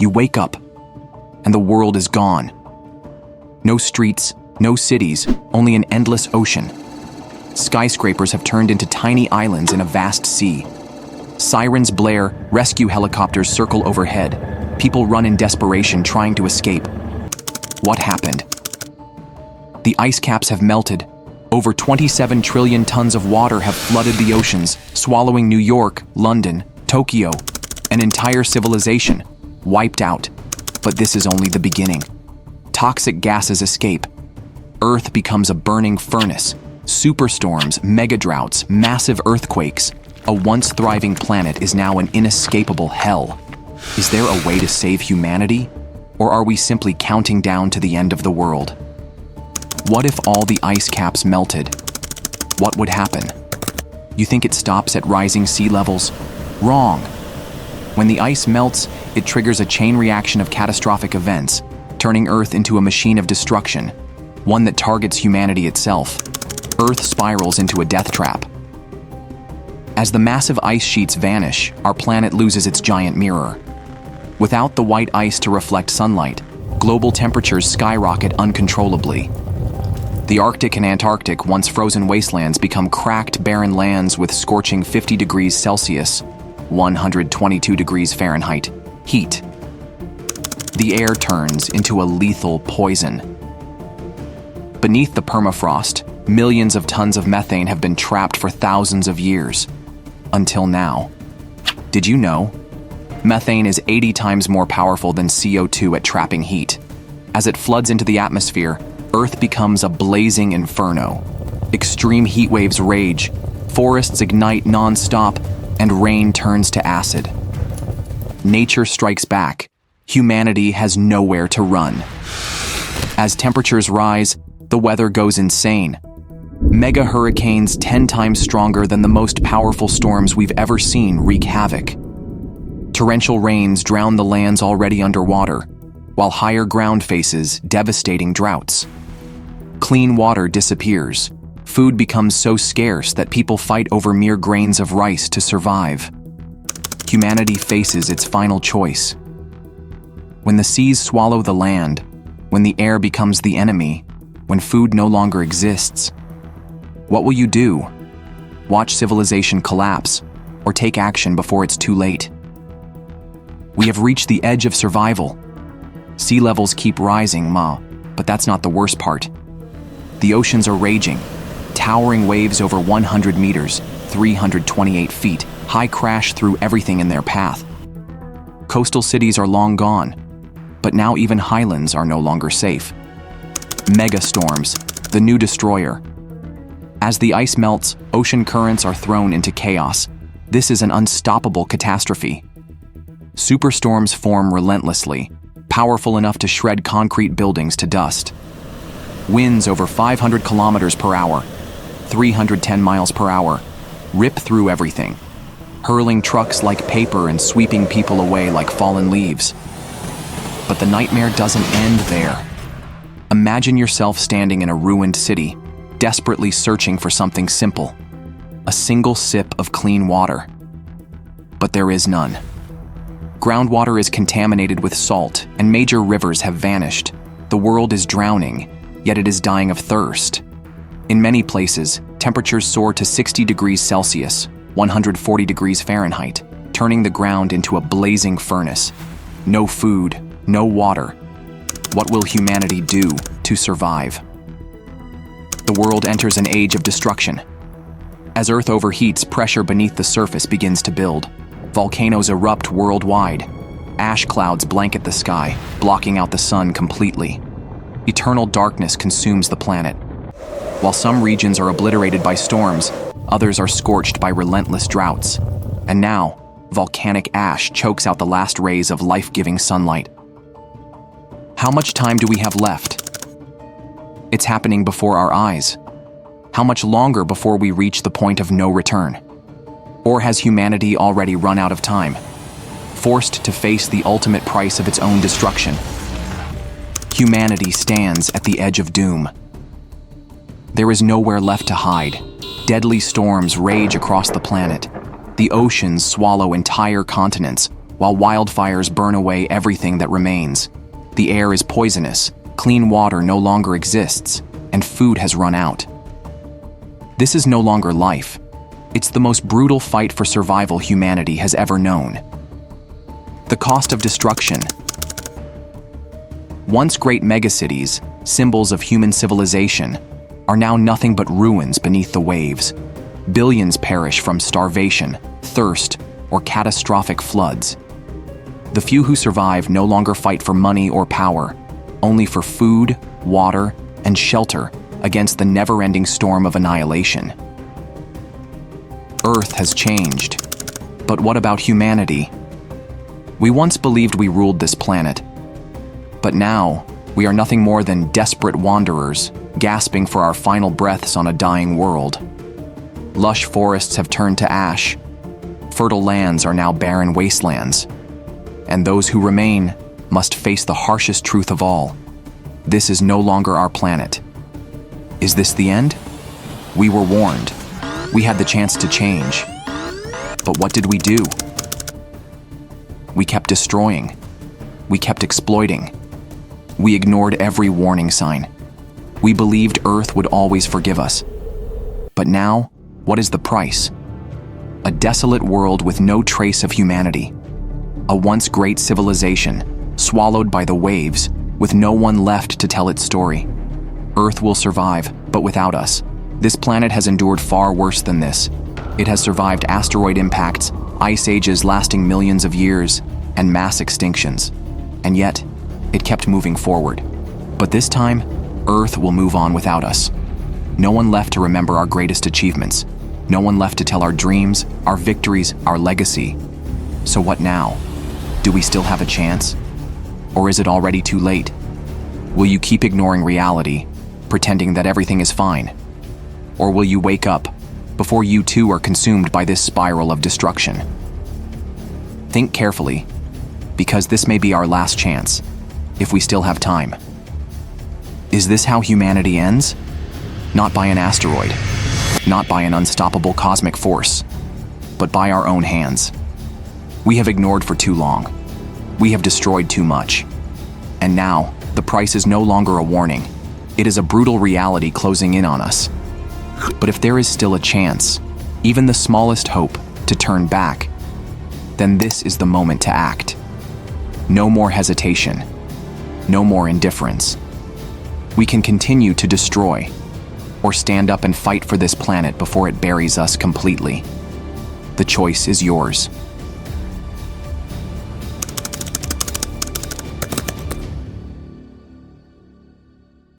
You wake up, and the world is gone. No streets, no cities, only an endless ocean. Skyscrapers have turned into tiny islands in a vast sea. Sirens blare, rescue helicopters circle overhead. People run in desperation trying to escape. What happened? The ice caps have melted. Over 27 trillion tons of water have flooded the oceans, swallowing New York, London, Tokyo. An entire civilization, wiped out. But this is only the beginning. Toxic gases escape. Earth becomes a burning furnace. Superstorms, megadroughts, massive earthquakes. A once thriving planet is now an inescapable hell. Is there a way to save humanity? Or are we simply counting down to the end of the world? What if all the ice caps melted? What would happen? You think it stops at rising sea levels? Wrong. When the ice melts, it triggers a chain reaction of catastrophic events, turning Earth into a machine of destruction, one that targets humanity itself. Earth spirals into a death trap. As the massive ice sheets vanish, our planet loses its giant mirror. Without the white ice to reflect sunlight, global temperatures skyrocket uncontrollably. The Arctic and Antarctic, once frozen wastelands, become cracked, barren lands with scorching 50 degrees Celsius, 122 degrees Fahrenheit, heat. The air turns into a lethal poison. Beneath the permafrost, millions of tons of methane have been trapped for thousands of years. Until now. Did you know? Methane is 80 times more powerful than CO2 at trapping heat. As it floods into the atmosphere, Earth becomes a blazing inferno. Extreme heat waves rage, forests ignite non-stop, and rain turns to acid. Nature strikes back. Humanity has nowhere to run. As temperatures rise, the weather goes insane. Mega hurricanes 10 times stronger than the most powerful storms we've ever seen wreak havoc. Torrential rains drown the lands already underwater, while higher ground faces devastating droughts. Clean water disappears. Food becomes so scarce that people fight over mere grains of rice to survive. Humanity faces its final choice. When the seas swallow the land, when the air becomes the enemy, when food no longer exists, what will you do? Watch civilization collapse, or take action before it's too late? We have reached the edge of survival. Sea levels keep rising, but that's not the worst part. The oceans are raging. Towering waves over 100 meters, 328 feet, high crash through everything in their path. Coastal cities are long gone, but now even highlands are no longer safe. Megastorms, the new destroyer. As the ice melts, ocean currents are thrown into chaos. This is an unstoppable catastrophe. Superstorms form relentlessly, powerful enough to shred concrete buildings to dust. Winds over 500 kilometers per hour, 310 miles per hour, rip through everything, hurling trucks like paper and sweeping people away like fallen leaves. But the nightmare doesn't end there. Imagine yourself standing in a ruined city, desperately searching for something simple, a single sip of clean water. But there is none. Groundwater is contaminated with salt, and major rivers have vanished. The world is drowning, yet it is dying of thirst. In many places, temperatures soar to 60 degrees Celsius, 140 degrees Fahrenheit, turning the ground into a blazing furnace. No food, no water. What will humanity do to survive? The world enters an age of destruction. As Earth overheats, pressure beneath the surface begins to build. Volcanoes erupt worldwide. Ash clouds blanket the sky, blocking out the sun completely. Eternal darkness consumes the planet. While some regions are obliterated by storms, others are scorched by relentless droughts. And now, volcanic ash chokes out the last rays of life-giving sunlight. How much time do we have left? It's happening before our eyes. How much longer before we reach the point of no return? Or has humanity already run out of time, forced to face the ultimate price of its own destruction? Humanity stands at the edge of doom. There is nowhere left to hide. Deadly storms rage across the planet. The oceans swallow entire continents. while wildfires burn away everything that remains. The air is poisonous, clean water no longer exists, and food has run out. This is no longer life. It's the most brutal fight for survival humanity has ever known. The cost of destruction. Once great megacities, symbols of human civilization, are now nothing but ruins beneath the waves. Billions perish from starvation, thirst, or catastrophic floods. The few who survive no longer fight for money or power, only for food, water, and shelter against the never-ending storm of annihilation. Earth has changed. But what about humanity? We once believed we ruled this planet. But now, we are nothing more than desperate wanderers, gasping for our final breaths on a dying world. Lush forests have turned to ash. Fertile lands are now barren wastelands. And those who remain must face the harshest truth of all. This is no longer our planet. Is this the end? We were warned. We had the chance to change. But what did we do? We kept destroying. We kept exploiting. We ignored every warning sign. We believed Earth would always forgive us. But now, what is the price? A desolate world with no trace of humanity. A once great civilization, swallowed by the waves, with no one left to tell its story. Earth will survive, but without us. This planet has endured far worse than this. It has survived asteroid impacts, ice ages lasting millions of years, and mass extinctions. And yet, it kept moving forward. But this time, Earth will move on without us. No one left to remember our greatest achievements. No one left to tell our dreams, our victories, our legacy. So what now? Do we still have a chance? Or is it already too late? Will you keep ignoring reality, pretending that everything is fine? Or will you wake up before you too are consumed by this spiral of destruction? Think carefully, because this may be our last chance, if we still have time. Is this how humanity ends? Not by an asteroid, not by an unstoppable cosmic force, but by our own hands. We have ignored for too long. We have destroyed too much. And now, the price is no longer a warning. It is a brutal reality closing in on us. But if there is still a chance, even the smallest hope, to turn back, then this is the moment to act. No more hesitation. No more indifference. We can continue to destroy, or stand up and fight for this planet before it buries us completely. The choice is yours.